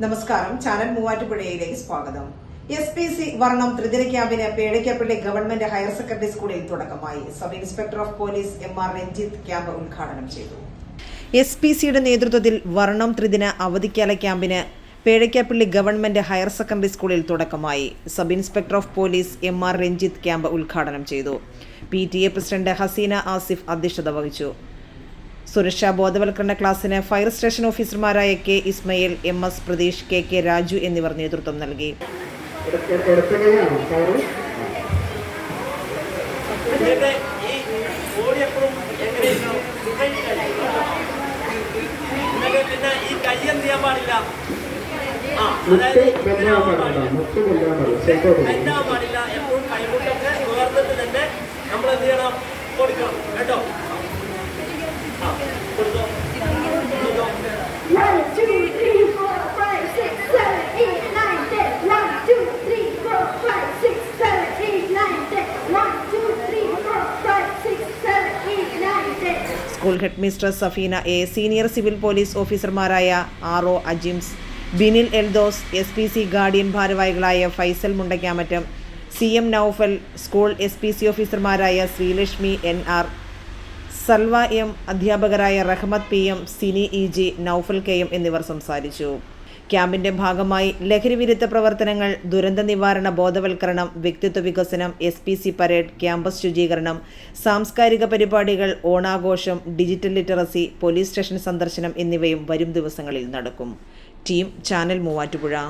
നമസ്കാരം. ചാനൽ മൂവാറ്റുപുഴയിലേക്ക് സ്വാഗതം. SPC വർണ്ണം ത്രിദിന ക്യാമ്പിന് പേടയ്ക്കപ്പള്ളി ഗവൺമെന്റ് ഹയർ സെക്കൻഡറി സ്കൂളിൽ തുടക്കമായി. Sub inspector of police MR Ranjith camp ഉദ്ഘാടനം ചെയ്തു. SPCയുടെ നേതൃത്വത്തിൽ വർണ്ണം ത്രിദിന അവധിക്കാല ക്യാമ്പിന് പേടയ്ക്കപ്പള്ളി ഗവൺമെന്റ് ഹയർ സെക്കൻഡറി സ്കൂളിൽ തുടക്കമായി. Sub inspector of police MR Ranjith camp ഉദ്ഘാടനം ചെയ്തു. PTA പ്രസിഡന്റ് ഹസീന ആസിഫ് അധ്യക്ഷത വഹിച്ചു. സുരക്ഷാ ബോധവൽക്കരണ ക്ലാസ്സിന് ഫയർ സ്റ്റേഷൻ ഓഫീസർമാരായ K. Ismail, MS Pratheesh, KK Raju എന്നിവർ നേതൃത്വം നൽകി. School head mister Safeena A, senior civil police ഓഫീസർമാരായ RO Ajims, Binil Eldose, SPC guardian ഭാരവാഹികളായ Faisal Mundakkamattam, CM Noufal, school SPC ഓഫീസർമാരായ ശ്രീലക്ഷ്മി NR, സൽവ M, അധ്യാപകരായ റഹ്മത്ത് PM, Sini EG, Noufal KM എന്നിവർ സംസാരിച്ചു. ക്യാമ്പിന്റെ ഭാഗമായി ലഹരിവിരുദ്ധ പ്രവർത്തനങ്ങൾ, ദുരന്ത നിവാരണ ബോധവൽക്കരണം, വ്യക്തിത്വ വികസനം, SPC പരേഡ്, ക്യാമ്പസ് ശുചീകരണം, സാംസ്കാരിക പരിപാടികൾ, ഓണാഘോഷം, ഡിജിറ്റൽ ലിറ്ററസി, പോലീസ് സ്റ്റേഷൻ സന്ദർശനം എന്നിവയും വരും ദിവസങ്ങളിൽ നടക്കും. Team channel Muvattupuzha.